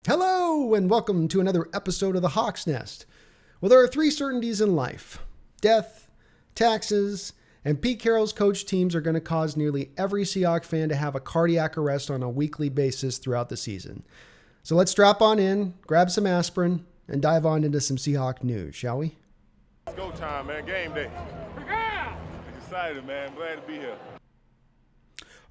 Hello, and welcome to another episode of the Hawk's Nest. Well, there are three certainties in life: death, taxes, and Pete Carroll's coach teams are going to cause nearly every Seahawks fan to have a cardiac arrest on a weekly basis throughout the season. So let's strap on in, grab some aspirin, and dive on into some Seahawks news, shall we? It's go time, man. Game day. Excited, man. Glad to be here.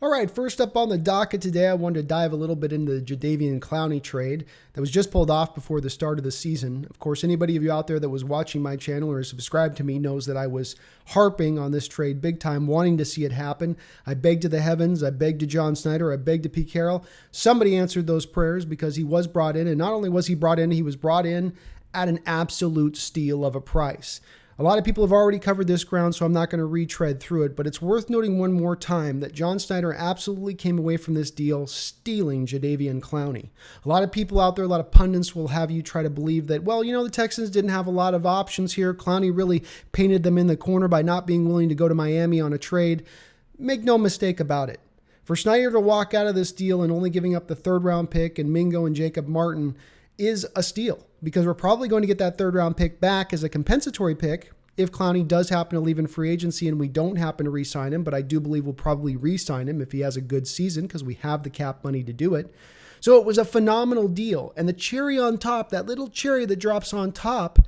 All right, first up on the docket today, I wanted to dive a little bit into the Jadeveon Clowney trade that was just pulled off before the start of the season. Of course, anybody of you out there that was watching my channel or subscribed to me knows that I was harping on this trade big time, wanting to see it happen. I begged to the heavens, I begged to John Schneider, I begged to Pete Carroll. Somebody answered those prayers because he was brought in, and not only was he brought in at an absolute steal of a price. A lot of people have already covered this ground, so I'm not going to retread through it, but it's worth noting one more time that John Schneider absolutely came away from this deal stealing Jadeveon Clowney. A lot of people out there, a lot of pundits will have you try to believe that, well, the Texans didn't have a lot of options here. Clowney really painted them in the corner by not being willing to go to Miami on a trade. Make no mistake about it. For Schneider to walk out of this deal and only giving up the third-round pick and Mingo and Jacob Martin is a steal, because we're probably going to get that third-round pick back as a compensatory pick if Clowney does happen to leave in free agency and we don't happen to re-sign him, but I do believe we'll probably re-sign him if he has a good season because we have the cap money to do it. So it was a phenomenal deal. And the cherry on top, that little cherry that drops on top,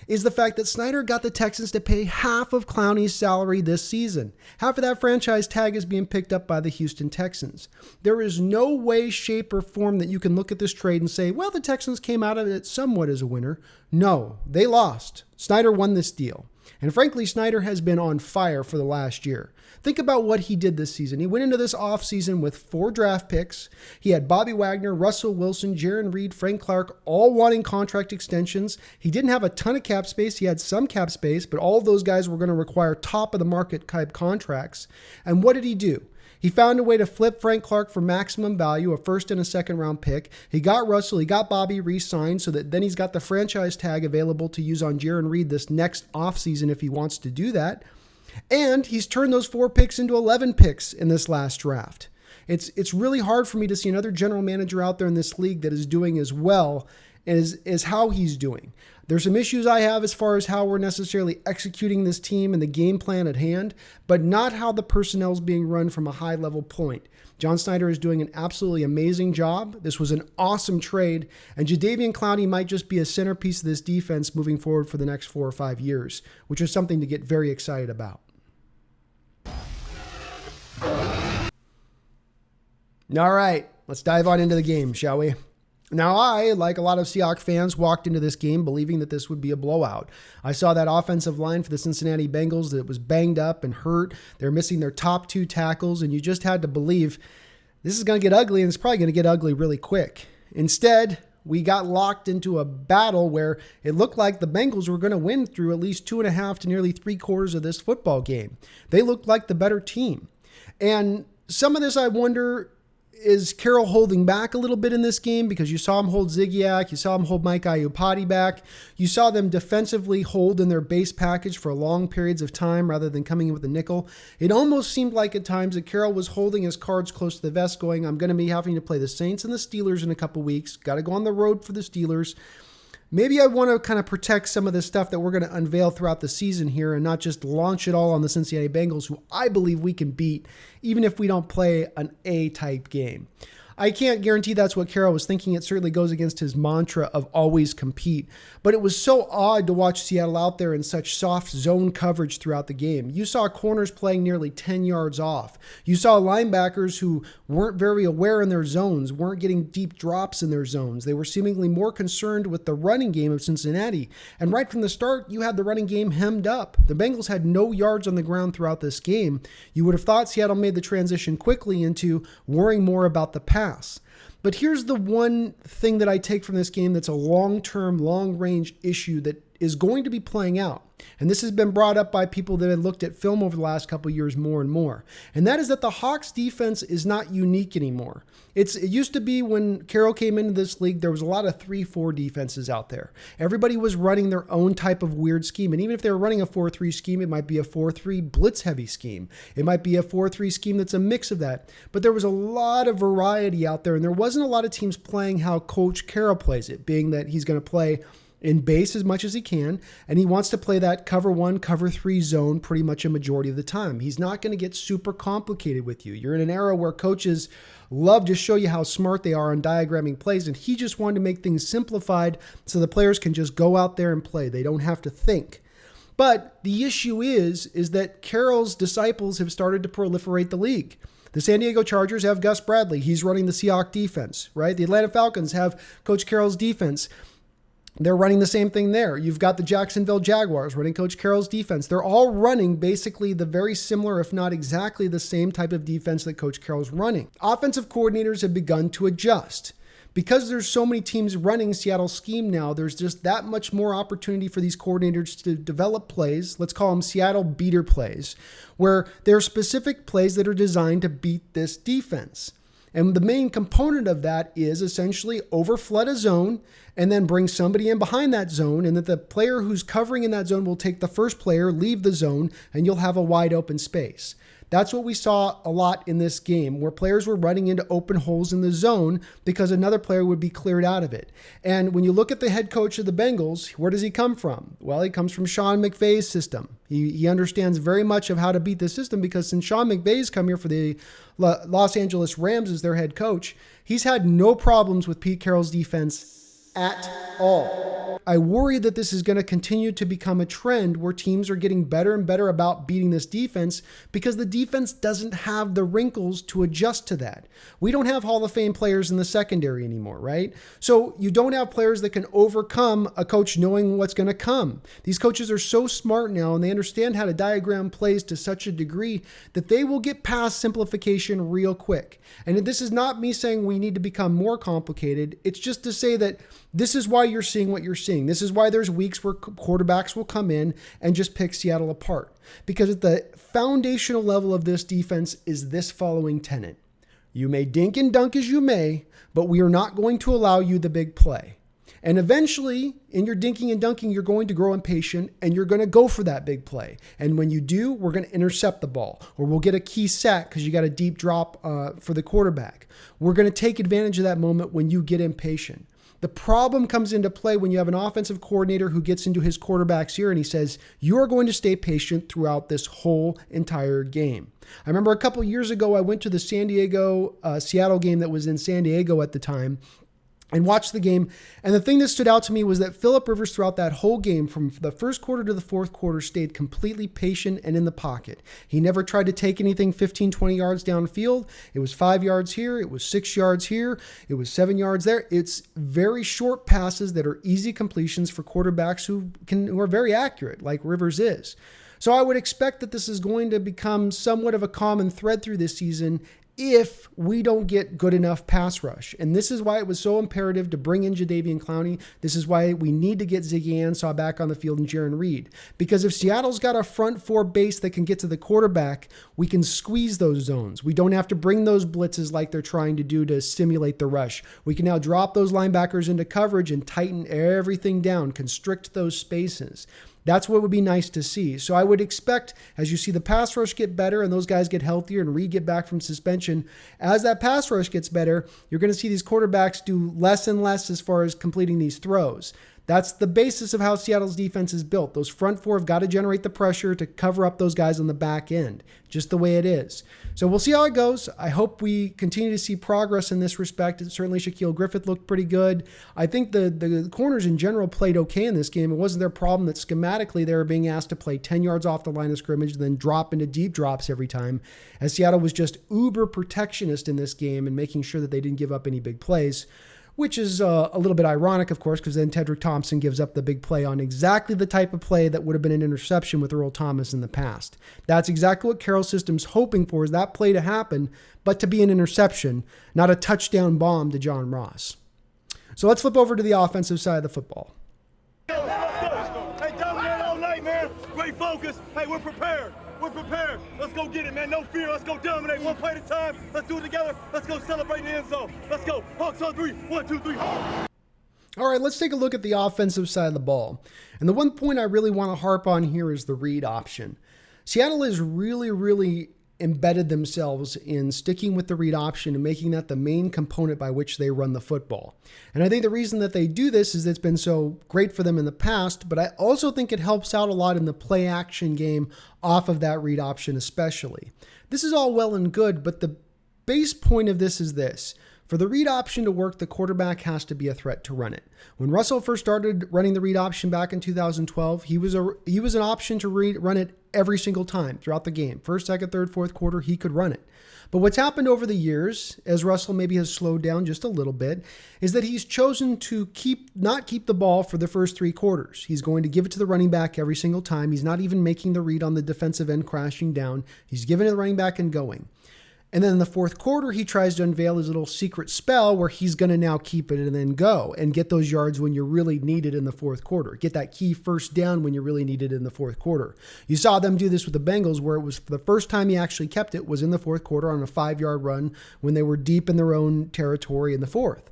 is the fact that Schneider got the Texans to pay half of Clowney's salary this season. Half of that franchise tag is being picked up by the Houston Texans. There is no way, shape, or form that you can look at this trade and say, well, the Texans came out of it somewhat as a winner. No, they lost. Schneider won this deal. And frankly, Schneider has been on fire for the last year. Think about what he did this season. He went into this offseason with 4 draft picks. He had Bobby Wagner, Russell Wilson, Jaron Reed, Frank Clark, all wanting contract extensions. He didn't have a ton of cap space. He had some cap space, but all of those guys were going to require top-of-the-market type contracts. And what did he do? He found a way to flip Frank Clark for maximum value, a first and a second round pick. He got Russell, he got Bobby re-signed so that then he's got the franchise tag available to use on Jaron Reed this next offseason if he wants to do that. And he's turned those 4 picks into 11 picks in this last draft. It's really hard for me to see another general manager out there in this league that is doing as well as how he's doing. There's some issues I have as far as how we're necessarily executing this team and the game plan at hand, but not how the personnel is being run from a high level point. John Schneider is doing an absolutely amazing job. This was an awesome trade, and Jadeveon Clowney might just be a centerpiece of this defense moving forward for the next 4 or 5 years, which is something to get very excited about. All right, let's dive on into the game, shall we? Now, I, like a lot of Seahawks fans, walked into this game believing that this would be a blowout. I saw that offensive line for the Cincinnati Bengals that was banged up and hurt. They're missing their top 2 tackles, and you just had to believe this is going to get ugly, and it's probably going to get ugly really quick. Instead, we got locked into a battle where it looked like the Bengals were going to win through at least 2.5 to nearly 3/4 of this football game. They looked like the better team. And some of this, I wonder, is Carroll holding back a little bit in this game, because you saw him hold Zigiak, you saw him hold Mike Iupati back, you saw them defensively hold in their base package for long periods of time rather than coming in with a nickel. It almost seemed like at times that Carroll was holding his cards close to the vest going, I'm going to be having to play the Saints and the Steelers in a couple weeks, got to go on the road for the Steelers. Maybe I want to kind of protect some of the stuff that we're going to unveil throughout the season here and not just launch it all on the Cincinnati Bengals, who I believe we can beat, even if we don't play an A-type game. I can't guarantee that's what Carroll was thinking. It certainly goes against his mantra of always compete. But it was so odd to watch Seattle out there in such soft zone coverage throughout the game. You saw corners playing nearly 10 yards off. You saw linebackers who weren't very aware in their zones, weren't getting deep drops in their zones. They were seemingly more concerned with the running game of Cincinnati. And right from the start, you had the running game hemmed up. The Bengals had no yards on the ground throughout this game. You would have thought Seattle made the transition quickly into worrying more about the pass. But here's the one thing that I take from this game that's a long-term, long-range issue that is going to be playing out. And this has been brought up by people that have looked at film over the last couple of years more and more. And that is that the Hawks defense is not unique anymore. It used to be when Carroll came into this league, there was a lot of 3-4 defenses out there. Everybody was running their own type of weird scheme. And even if they were running a 4-3 scheme, it might be a 4-3 blitz heavy scheme. It might be a 4-3 scheme that's a mix of that. But there was a lot of variety out there, and there wasn't a lot of teams playing how Coach Carroll plays it, being that he's going to play in base as much as he can, and he wants to play that cover 1, cover 3 zone pretty much a majority of the time. He's not going to get super complicated with you. You're in an era where coaches love to show you how smart they are on diagramming plays, and he just wanted to make things simplified so the players can just go out there and play. They don't have to think. But the issue is that Carroll's disciples have started to proliferate the league. The San Diego Chargers have Gus Bradley. He's running the Seahawks defense, right? The Atlanta Falcons have Coach Carroll's defense. They're running the same thing there. You've got the Jacksonville Jaguars running Coach Carroll's defense. They're all running basically the very similar, if not exactly the same type of defense that Coach Carroll's running. Offensive coordinators have begun to adjust. Because there's so many teams running Seattle's scheme now, there's just that much more opportunity for these coordinators to develop plays. Let's call them Seattle beater plays, where there are specific plays that are designed to beat this defense. And the main component of that is essentially overflood a zone and then bring somebody in behind that zone, and that the player who's covering in that zone will take the first player, leave the zone, and you'll have a wide open space. That's what we saw a lot in this game, where players were running into open holes in the zone because another player would be cleared out of it. And when you look at the head coach of the Bengals, where does he come from? Well, he comes from Sean McVay's system. He understands very much of how to beat the system, because since Sean McVay's come here for the Los Angeles Rams as their head coach, he's had no problems with Pete Carroll's defense at all. I worry that this is going to continue to become a trend where teams are getting better and better about beating this defense, because the defense doesn't have the wrinkles to adjust to that. We don't have Hall of Fame players in the secondary anymore, right? So you don't have players that can overcome a coach knowing what's going to come. These coaches are so smart now, and they understand how to diagram plays to such a degree that they will get past simplification real quick. And this is not me saying we need to become more complicated. It's just to say that this is why you're seeing what you're seeing. This is why there's weeks where quarterbacks will come in and just pick Seattle apart. Because at the foundational level of this defense is this following tenet. You may dink and dunk as you may, but we are not going to allow you the big play. And eventually, in your dinking and dunking, you're going to grow impatient and you're going to go for that big play. And when you do, we're going to intercept the ball, or we'll get a key sack because you got a deep drop for the quarterback. We're going to take advantage of that moment when you get impatient. The problem comes into play when you have an offensive coordinator who gets into his quarterback's ear and he says, you are going to stay patient throughout this whole entire game. I remember a couple years ago, I went to the Seattle game that was in San Diego at the time, and watched the game. And the thing that stood out to me was that Phillip Rivers throughout that whole game, from the first quarter to the fourth quarter, stayed completely patient and in the pocket. He never tried to take anything 15, 20 yards downfield. It was 5 yards here. It was 6 yards here. It was 7 yards there. It's very short passes that are easy completions for quarterbacks who are very accurate, like Rivers is. So I would expect that this is going to become somewhat of a common thread through this season if we don't get good enough pass rush. And this is why it was so imperative to bring in Jadeveon Clowney. This is why we need to get Ziggy Ansah back on the field and Jaron Reed. Because if Seattle's got a front four base that can get to the quarterback, we can squeeze those zones. We don't have to bring those blitzes like they're trying to do to simulate the rush. We can now drop those linebackers into coverage and tighten everything down, constrict those spaces. That's what would be nice to see. So I would expect, as you see the pass rush get better and those guys get healthier and Reed get back from suspension, as that pass rush gets better, you're going to see these quarterbacks do less and less as far as completing these throws. That's the basis of how Seattle's defense is built. Those front four have got to generate the pressure to cover up those guys on the back end, just the way it is. So we'll see how it goes. I hope we continue to see progress in this respect. Certainly Shaquille Griffith looked pretty good. I think the corners in general played okay in this game. It wasn't their problem that schematically they were being asked to play 10 yards off the line of scrimmage and then drop into deep drops every time, as Seattle was just uber protectionist in this game and making sure that they didn't give up any big plays. Which is a little bit ironic, of course, because then Tedrick Thompson gives up the big play on exactly the type of play that would have been an interception with Earl Thomas in the past. That's exactly what Carroll's system's hoping for, is that play to happen, but to be an interception, not a touchdown bomb to John Ross. So let's flip over to the offensive side of the football. Stay focused. Hey, we're prepared. We're prepared. Let's go get it, man. No fear. Let's go dominate. One play at a time. Let's do it together. Let's go celebrate in the end zone. Let's go. Hawks on 3. 1, 2, 3. Hawks. All right, let's take a look at the offensive side of the ball. And the one point I really want to harp on here is the read option. Seattle has really embedded themselves in sticking with the read option and making that the main component by which they run the football. And I think the reason that they do this is it's been so great for them in the past, but I also think it helps out a lot in the play action game off of that read option especially. This is all well and good, but the base point of this is this. For the read option to work, the quarterback has to be a threat to run it. When Russell first started running the read option back in 2012, he was an option to run it every single time throughout the game. First, second, third, fourth quarter, he could run it. But what's happened over the years, as Russell maybe has slowed down just a little bit, is that he's chosen to not keep the ball for the first 3 quarters. He's going to give it to the running back every single time. He's not even making the read on the defensive end crashing down. He's giving it to the running back and going. And then in the fourth quarter, he tries to unveil his little secret spell where he's going to now keep it and then go and get those yards when you really need it in the fourth quarter. Get that key first down when you really need it in the fourth quarter. You saw them do this with the Bengals where it was the first time he actually kept it was in the fourth quarter on a 5-yard run when they were deep in their own territory in the fourth.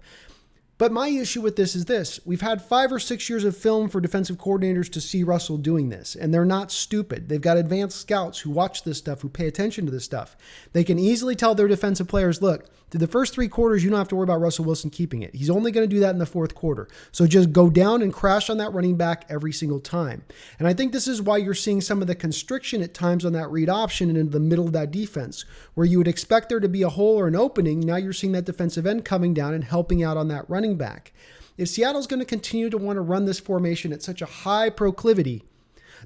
But my issue with this is this. We've had 5 or 6 years of film for defensive coordinators to see Russell doing this, and they're not stupid. They've got advanced scouts who watch this stuff, who pay attention to this stuff. They can easily tell their defensive players, look, through the first 3 quarters, you don't have to worry about Russell Wilson keeping it. He's only going to do that in the fourth quarter. So just go down and crash on that running back every single time. And I think this is why you're seeing some of the constriction at times on that read option and in the middle of that defense, where you would expect there to be a hole or an opening. Now you're seeing that defensive end coming down and helping out on that running back. If Seattle's going to continue to want to run this formation at such a high proclivity,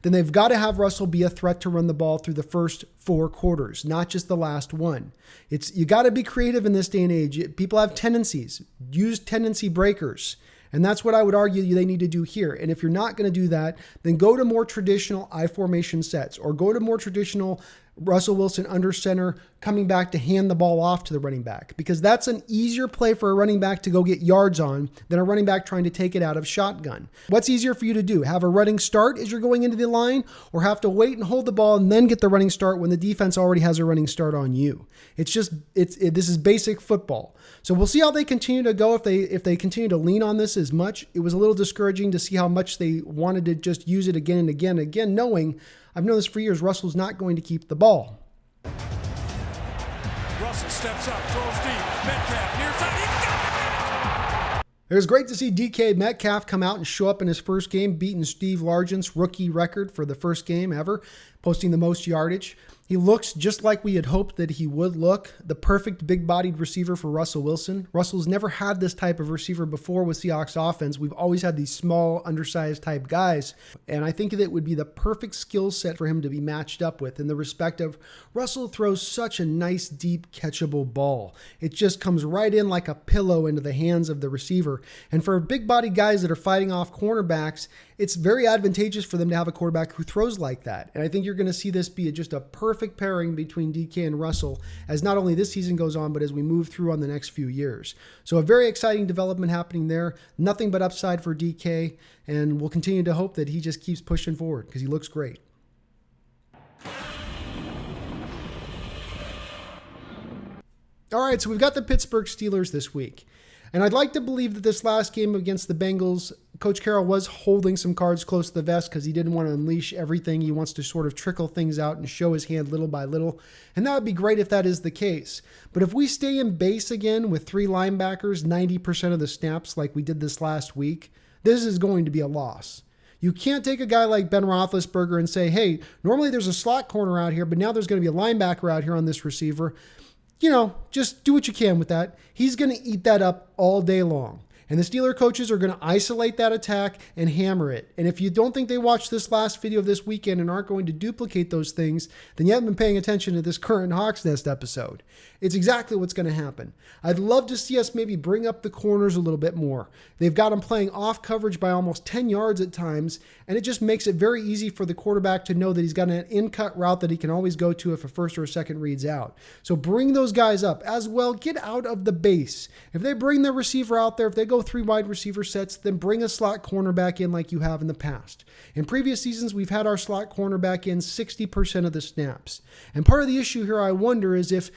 then they've got to have Russell be a threat to run the ball through the first 4 quarters, not just the last one. You got to be creative in this day and age. People have tendencies. Use tendency breakers. And that's what I would argue they need to do here. And if you're not going to do that, then go to more traditional I formation sets or go to more traditional Russell Wilson under center coming back to hand the ball off to the running back, because that's an easier play for a running back to go get yards on than a running back trying to take it out of shotgun. What's easier for you to do? Have a running start as you're going into the line, or have to wait and hold the ball and then get the running start when the defense already has a running start on you? This is basic football. So we'll see how they continue to go if they continue to lean on this as much. It was a little discouraging to see how much they wanted to just use it again and again, knowing I've known this for years. Russell's not going to keep the ball. Russell steps up, throws deep. Metcalf near side. He's got it! It was great to see DK Metcalf come out and show up in his first game, beating Steve Largent's rookie record for the first game ever, posting the most yardage. He looks just like we had hoped that he would look, the perfect big-bodied receiver for Russell Wilson. Russell's never had this type of receiver before with Seahawks offense. We've always had these small, undersized type guys, and I think that it would be the perfect skill set for him to be matched up with in the respect of Russell throws such a nice, deep, catchable ball. It just comes right in like a pillow into the hands of the receiver. And for big-bodied guys that are fighting off cornerbacks, it's very advantageous for them to have a quarterback who throws like that. And I think you're going to see this be just a perfect pairing between DK and Russell as not only this season goes on, but as we move through on the next few years. So a very exciting development happening there. Nothing but upside for DK. And we'll continue to hope that he just keeps pushing forward because he looks great. All right, so we've got the Pittsburgh Steelers this week. And I'd like to believe that this last game against the Bengals, Coach Carroll was holding some cards close to the vest because he didn't want to unleash everything. He wants to sort of trickle things out and show his hand little by little. And that would be great if that is the case. But if we stay in base again with 3 linebackers, 90% of the snaps like we did this last week, this is going to be a loss. You can't take a guy like Ben Roethlisberger and say, hey, normally there's a slot corner out here, but now there's going to be a linebacker out here on this receiver. Just do what you can with that. He's going to eat that up all day long. And the Steeler coaches are going to isolate that attack and hammer it. And if you don't think they watched this last video of this weekend and aren't going to duplicate those things, then you haven't been paying attention to this current Hawks Nest episode. It's exactly what's going to happen. I'd love to see us maybe bring up the corners a little bit more. They've got them playing off coverage by almost 10 yards at times, and it just makes it very easy for the quarterback to know that he's got an in-cut route that he can always go to if a first or a second reads out. So bring those guys up as well. Get out of the base. If they bring the receiver out there, if they go go 3 wide receiver sets, then bring a slot cornerback in like you have in the past. In previous seasons, we've had our slot cornerback in 60% of the snaps. And part of the issue here, I wonder, is if,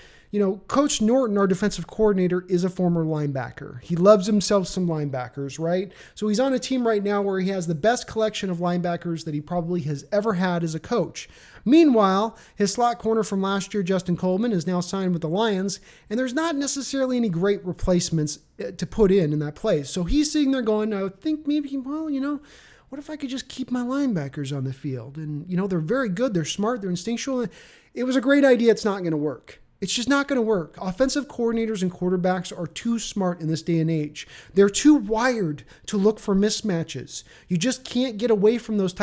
Coach Norton, our defensive coordinator, is a former linebacker. He loves himself some linebackers, right? So he's on a team right now where he has the best collection of linebackers that he probably has ever had as a coach. Meanwhile, his slot corner from last year, Justin Coleman, is now signed with the Lions, and there's not necessarily any great replacements to put in that place. So he's sitting there going, I think maybe, what if I could just keep my linebackers on the field? And, they're very good, they're smart, they're instinctual. It was a great idea. It's not going to work. It's just not going to work. Offensive coordinators and quarterbacks are too smart in this day and age. They're too wired to look for mismatches. You just can't get away with those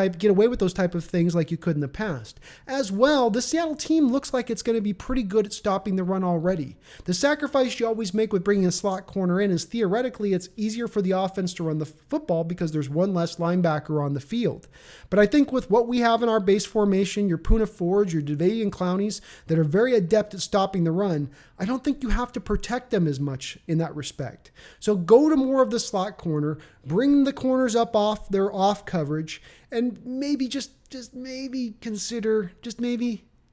type of things like you could in the past. As well, the Seattle team looks like it's going to be pretty good at stopping the run already. The sacrifice you always make with bringing a slot corner in is theoretically it's easier for the offense to run the football because there's one less linebacker on the field. But I think with what we have in our base formation, your Poona Fords, your Jadeveon Clowneys that are very adept at stopping the run, I don't think you have to protect them as much in that respect. So go to more of the slot corner, bring the corners up off their off coverage, and maybe just maybe consider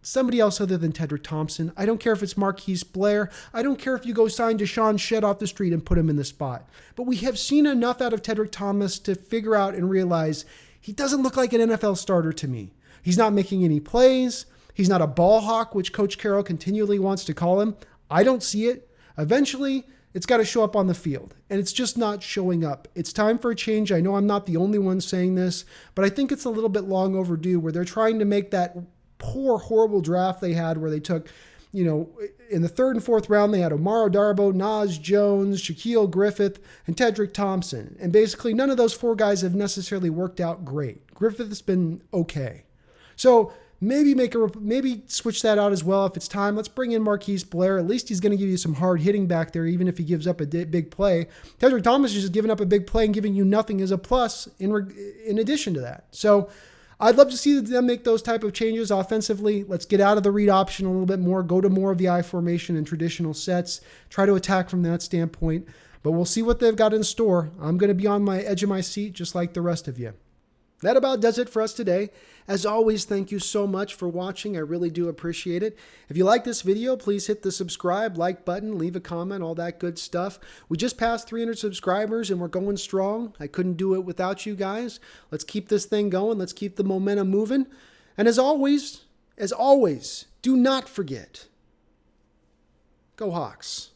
somebody else other than Tedrick Thompson. I don't care if it's Marquise Blair. I don't care if you go sign Deshaun Shedd off the street and put him in the spot. But we have seen enough out of Tedrick Thomas to figure out and realize he doesn't look like an NFL starter to me. He's not making any plays. He's not a ball hawk, which Coach Carroll continually wants to call him. I don't see it. Eventually, it's got to show up on the field, and it's just not showing up. It's time for a change. I know I'm not the only one saying this, but I think it's a little bit long overdue where they're trying to make that poor, horrible draft they had where they took, in the 3rd and 4th round, they had Omar Darboh, Nas Jones, Shaquille Griffith, and Tedrick Thompson. And basically, none of those 4 guys have necessarily worked out great. Griffith's been okay. So maybe switch that out as well if it's time. Let's bring in Marquise Blair. At least he's going to give you some hard hitting back there, even if he gives up a big play. Tedrick Thomas is just giving up a big play and giving you nothing as a plus in addition to that. So I'd love to see them make those type of changes offensively. Let's get out of the read option a little bit more, go to more of the I formation and traditional sets, try to attack from that standpoint. But we'll see what they've got in store. I'm going to be on my edge of my seat just like the rest of you. That about does it for us today. As always, thank you so much for watching. I really do appreciate it. If you like this video, please hit the subscribe, like button, leave a comment, all that good stuff. We just passed 300 subscribers and we're going strong. I couldn't do it without you guys. Let's keep this thing going. Let's keep the momentum moving. And as always, do not forget, go Hawks.